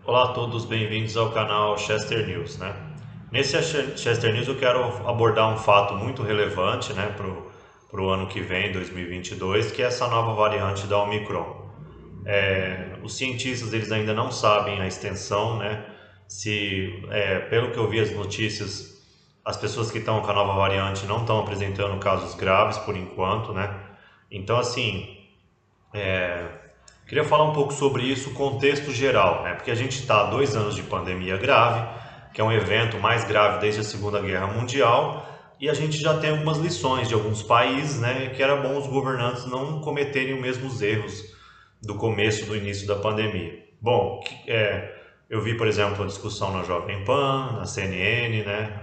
Olá a todos, bem-vindos ao canal Chester News, né? Nesse Chester News eu quero abordar um fato muito relevante, né, para o ano que vem, 2022, que é essa nova variante da Omicron. Os cientistas eles ainda não sabem a extensão, né? Pelo que eu vi as notícias, as pessoas que estão com a nova variante não estão apresentando casos graves por enquanto, né? Então, assim, queria falar um pouco sobre isso, o contexto geral, né? Porque a gente está há 2 anos de pandemia grave, que é um evento mais grave desde a Segunda Guerra Mundial, e a gente já tem algumas lições de alguns países, né? Que era bom os governantes não cometerem os mesmos erros do começo, do início da pandemia. Bom, eu vi, por exemplo, a discussão na Jovem Pan, na CNN, né?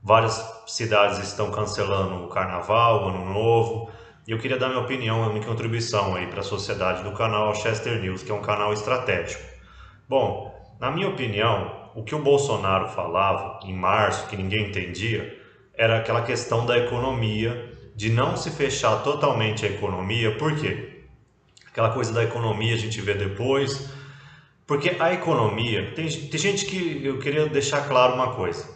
Várias cidades estão cancelando o Carnaval, o Ano Novo. E eu queria dar minha opinião, a minha contribuição aí para a sociedade do canal Chester News, que é um canal estratégico. Bom, na minha opinião, o que o Bolsonaro falava em março, que ninguém entendia, era aquela questão da economia, de não se fechar totalmente a economia. Por quê? Aquela coisa da economia a gente vê depois, porque a economia, tem gente que eu queria deixar claro uma coisa.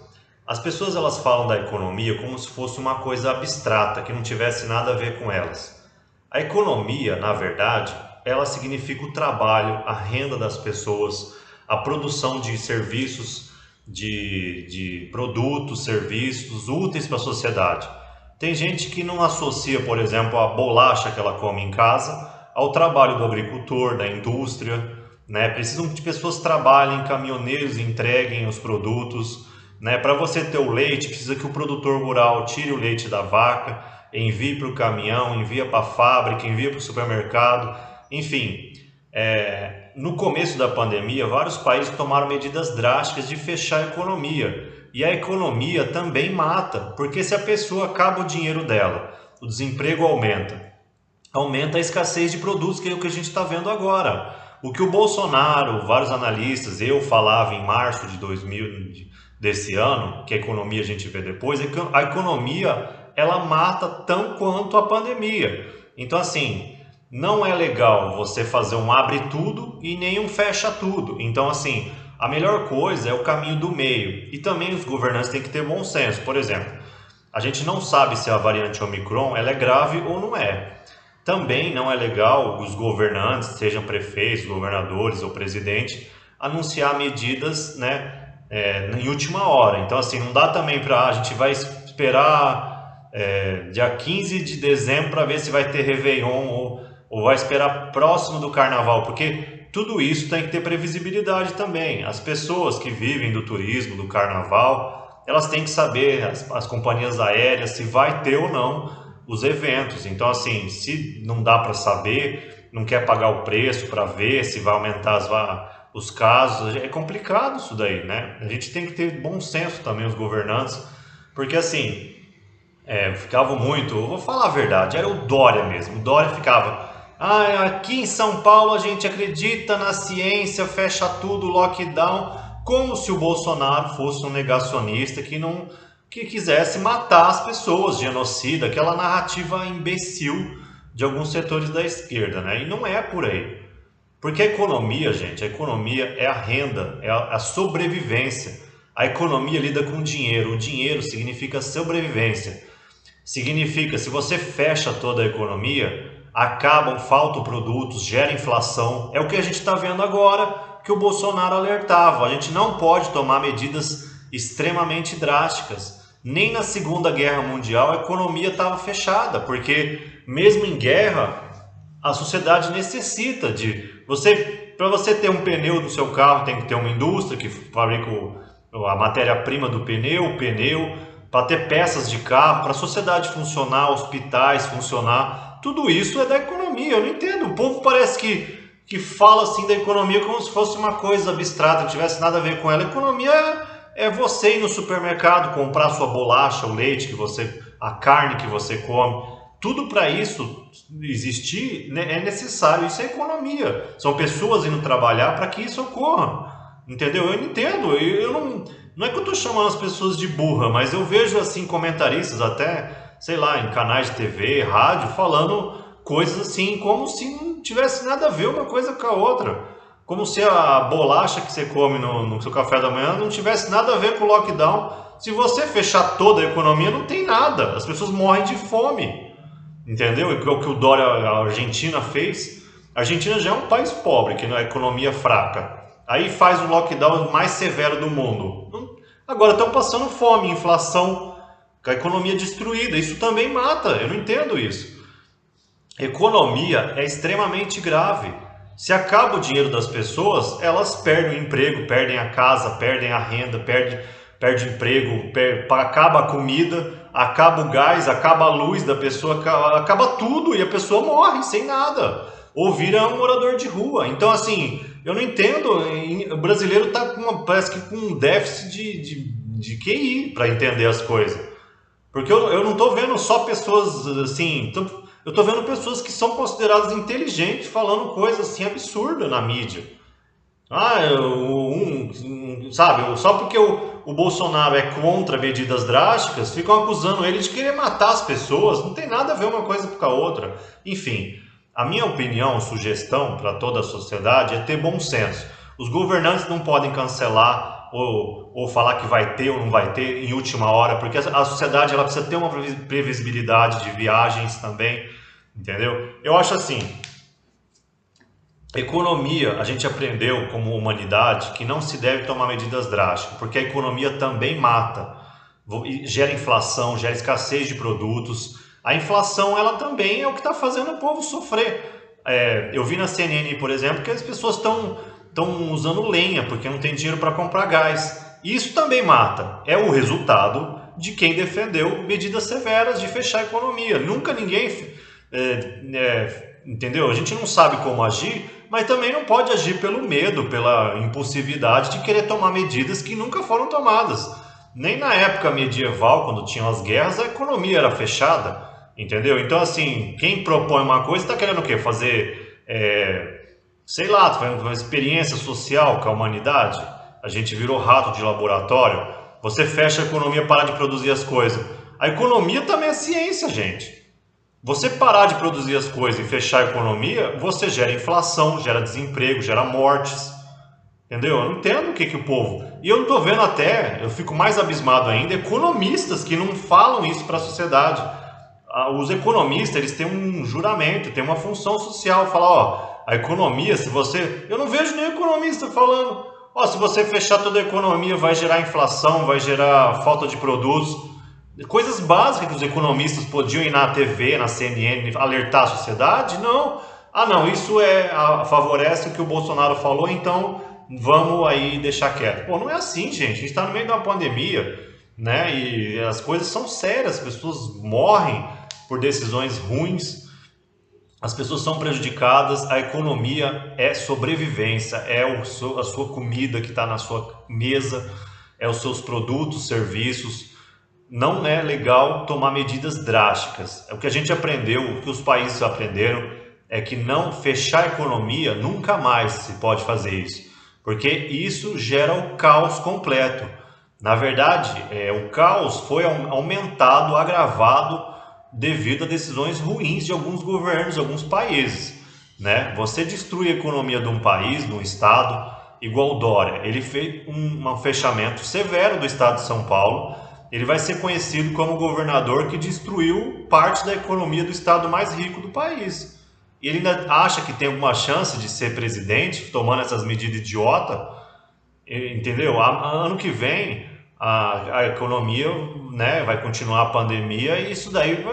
As pessoas elas falam da economia como se fosse uma coisa abstrata, que não tivesse nada a ver com elas. A economia, na verdade, ela significa o trabalho, a renda das pessoas, a produção de serviços, de produtos, serviços úteis para a sociedade. Tem gente que não associa, por exemplo, a bolacha que ela come em casa ao trabalho do agricultor, da indústria, né? Precisam de pessoas que trabalhem, caminhoneiros entreguem os produtos, né? Para você ter o leite, precisa que o produtor rural tire o leite da vaca, envie para o caminhão, envia para a fábrica, envia para o supermercado, enfim. No começo da pandemia, vários países tomaram medidas drásticas de fechar a economia. E a economia também mata, porque se a pessoa acaba o dinheiro dela, o desemprego aumenta a escassez de produtos, que é o que a gente está vendo agora. O que o Bolsonaro, vários analistas, eu falava em março de 2000 desse ano, que a economia a gente vê depois, é que a economia ela mata tão quanto a pandemia. Então, assim, não é legal você fazer um abre tudo e nem um fecha tudo. Então, assim, a melhor coisa é o caminho do meio. E também os governantes têm que ter bom senso. Por exemplo, a gente não sabe se a variante Omicron ela é grave ou não é. Também não é legal os governantes, sejam prefeitos, governadores ou presidente, anunciar medidas, né, em última hora. Então, assim, não dá também para a gente vai esperar dia 15 de dezembro para ver se vai ter Réveillon ou vai esperar próximo do Carnaval, porque tudo isso tem que ter previsibilidade também. As pessoas que vivem do turismo, do Carnaval, elas têm que saber, as companhias aéreas, se vai ter ou não os eventos. Então, assim, se não dá para saber, não quer pagar o preço para ver se vai aumentar os casos, é complicado isso daí, né? A gente tem que ter bom senso também, os governantes, porque assim, ficava muito, eu vou falar a verdade, era o Dória mesmo. O Dória ficava, aqui em São Paulo a gente acredita na ciência, fecha tudo, lockdown, como se o Bolsonaro fosse um negacionista que não que quisesse matar as pessoas, genocida, aquela narrativa imbecil de alguns setores da esquerda, né? E não é por aí. Porque a economia, gente, a economia é a renda, é a sobrevivência. A economia lida com dinheiro, o dinheiro significa sobrevivência. Significa, se você fecha toda a economia, acabam, faltam produtos, gera inflação. É o que a gente está vendo agora, que o Bolsonaro alertava. A gente não pode tomar medidas extremamente drásticas. Nem na Segunda Guerra Mundial a economia estava fechada, porque mesmo em guerra, a sociedade necessita de você, para você ter um pneu do seu carro, tem que ter uma indústria que fabrica a matéria-prima do pneu, o pneu, para ter peças de carro, para a sociedade funcionar, hospitais funcionar, tudo isso é da economia. Eu não entendo. O povo parece que fala assim da economia como se fosse uma coisa abstrata, não tivesse nada a ver com ela. A economia é você ir no supermercado, comprar sua bolacha, o leite que você, a carne que você come. Tudo para isso existir, né, é necessário. Isso é economia. São pessoas indo trabalhar para que isso ocorra. Entendeu? Eu não entendo. Eu não é que eu estou chamando as pessoas de burra, mas eu vejo assim comentaristas até, sei lá, em canais de TV, rádio, falando coisas assim como se não tivesse nada a ver uma coisa com a outra. Como se a bolacha que você come no seu café da manhã não tivesse nada a ver com o lockdown. Se você fechar toda a economia, não tem nada. As pessoas morrem de fome. Entendeu? E o que o Dória, a Argentina fez. A Argentina já é um país pobre, que não é economia fraca. Aí faz o lockdown mais severo do mundo. Agora estão passando fome, inflação, com a economia destruída. Isso também mata. Eu não entendo isso. Economia é extremamente grave. Se acaba o dinheiro das pessoas, elas perdem o emprego, perdem a casa, perdem a renda, perde emprego, acaba a comida, acaba o gás, acaba a luz da pessoa, acaba tudo e a pessoa morre sem nada. Ou vira um morador de rua. Então, assim, eu não entendo. O brasileiro está parece que com um déficit de QI para entender as coisas. Porque eu não estou vendo só pessoas assim. Eu estou vendo pessoas que são consideradas inteligentes falando coisas assim absurdas na mídia. Sabe, só porque o Bolsonaro é contra medidas drásticas, ficam acusando ele de querer matar as pessoas. Não tem nada a ver uma coisa com a outra. Enfim, a minha opinião, sugestão para toda a sociedade é ter bom senso. Os governantes não podem cancelar ou falar que vai ter ou não vai ter em última hora, porque a sociedade ela precisa ter uma previsibilidade de viagens também, entendeu? Eu acho assim, economia, a gente aprendeu como humanidade que não se deve tomar medidas drásticas, porque a economia também mata, gera inflação, gera escassez de produtos. A inflação ela também é o que está fazendo o povo sofrer. Eu vi na CNN, por exemplo, que as pessoas estão usando lenha porque não tem dinheiro para comprar gás. Isso também mata. É o resultado de quem defendeu medidas severas de fechar a economia. Nunca ninguém... entendeu? A gente não sabe como agir, mas também não pode agir pelo medo, pela impulsividade de querer tomar medidas que nunca foram tomadas. Nem na época medieval, quando tinham as guerras, a economia era fechada, entendeu? Então, assim, quem propõe uma coisa está querendo o quê? Fazer, sei lá, fazendo uma experiência social com a humanidade. A gente virou rato de laboratório. Você fecha a economia, para de produzir as coisas. A economia também é ciência, gente. Você parar de produzir as coisas e fechar a economia, você gera inflação, gera desemprego, gera mortes. Entendeu? Eu não entendo o que o povo... E eu não estou vendo até, eu fico mais abismado ainda, economistas que não falam isso para a sociedade. Os economistas, eles têm um juramento, têm uma função social. Falar, a economia, se você... Eu não vejo nenhum economista falando, se você fechar toda a economia, vai gerar inflação, vai gerar falta de produtos. Coisas básicas que os economistas podiam ir na TV, na CNN, alertar a sociedade, não. Não, isso favorece o que o Bolsonaro falou, então vamos aí deixar quieto. Pô, não é assim, gente. A gente está no meio de uma pandemia, né? E as coisas são sérias, as pessoas morrem por decisões ruins, as pessoas são prejudicadas, a economia é sobrevivência, é a sua comida que está na sua mesa, é os seus produtos, serviços. Não é legal tomar medidas drásticas. O que a gente aprendeu, o que os países aprenderam, é que não fechar a economia, nunca mais se pode fazer isso. Porque isso gera o caos completo. Na verdade, o caos foi aumentado, agravado, devido a decisões ruins de alguns governos, de alguns países. Né? Você destrui a economia de um país, de um estado, igual o Dória. Ele fez um fechamento severo do estado de São Paulo. Ele vai ser conhecido como o governador que destruiu parte da economia do estado mais rico do país. E ele ainda acha que tem alguma chance de ser presidente, tomando essas medidas idiota, entendeu? Ano que vem, a economia, né, vai continuar a pandemia e isso daí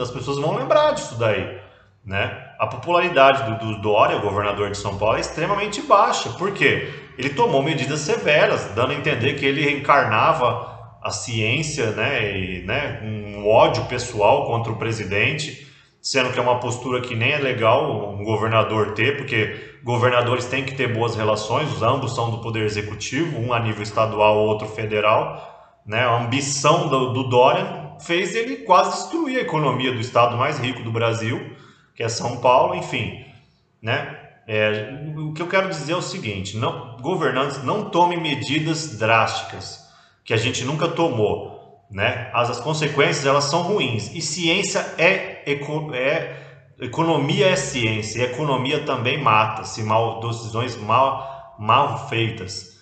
as pessoas vão lembrar disso daí, né? A popularidade do Dória, governador de São Paulo, é extremamente baixa. Por quê? Ele tomou medidas severas, dando a entender que ele encarnava a ciência, né, e, né, um ódio pessoal contra o presidente, sendo que é uma postura que nem é legal um governador ter, porque governadores têm que ter boas relações, ambos são do poder executivo, um a nível estadual, outro federal, né? A ambição do Dória fez ele quase destruir a economia do estado mais rico do Brasil, que é São Paulo, enfim, né? O que eu quero dizer é o seguinte, governantes não tomem medidas drásticas, que a gente nunca tomou, né? As consequências elas são ruins e ciência é economia é ciência, e economia também mata, se mal, decisões mal feitas.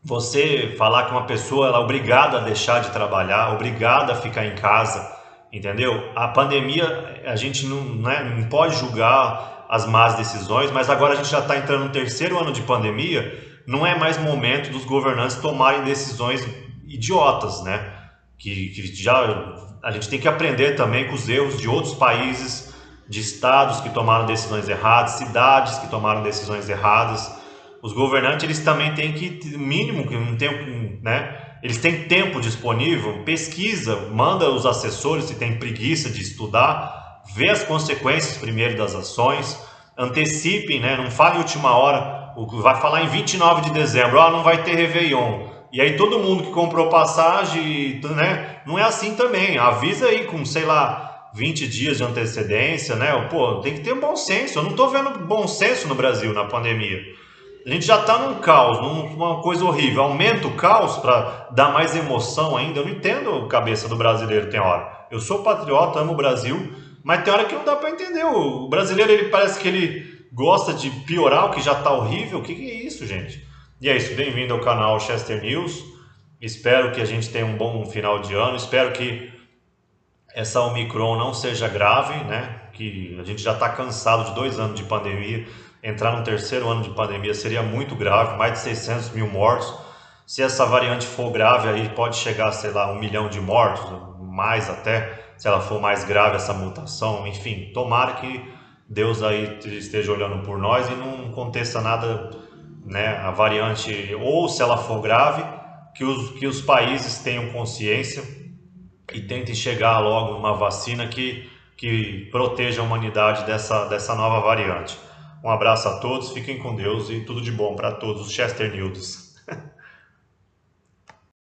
Você falar que uma pessoa ela é obrigada a deixar de trabalhar, obrigada a ficar em casa, entendeu? A pandemia, a gente não, né, não pode julgar as más decisões, mas agora a gente já está entrando no terceiro ano de pandemia, não é mais momento dos governantes tomarem decisões idiotas, né? Que já a gente tem que aprender também com os erros de outros países, de estados que tomaram decisões erradas, cidades que tomaram decisões erradas. Os governantes eles também têm que, mínimo, que não tem, né? Eles têm tempo disponível, pesquisa, manda os assessores se tem preguiça de estudar, vê as consequências primeiro das ações, antecipem, né? Não fale em última hora, vai falar em 29 de dezembro, não vai ter Réveillon. E aí todo mundo que comprou passagem, né? Não é assim também. Avisa aí com, sei lá, 20 dias de antecedência, né? Pô, tem que ter bom senso. Eu não tô vendo bom senso no Brasil na pandemia. A gente já está num caos, numa coisa horrível. Aumenta o caos para dar mais emoção ainda. Eu não entendo a cabeça do brasileiro, tem hora. Eu sou patriota, amo o Brasil, mas tem hora que não dá para entender. O brasileiro, ele parece que ele gosta de piorar o que já está horrível. O que é isso, gente? E é isso, bem-vindo ao canal Chester News. Espero que a gente tenha um bom final de ano. Espero que essa Omicron não seja grave, né? Que a gente já está cansado de 2 anos de pandemia. Entrar no terceiro ano de pandemia seria muito grave, mais de 600 mil mortos. Se essa variante for grave, aí pode chegar, sei lá, 1 milhão de mortos, mais até, se ela for mais grave essa mutação. Enfim, tomara que Deus aí esteja olhando por nós e não aconteça nada, né? A variante, ou se ela for grave, que os países tenham consciência e tentem chegar logo numa vacina que proteja a humanidade dessa nova variante. Um abraço a todos, fiquem com Deus e tudo de bom para todos os Chester News.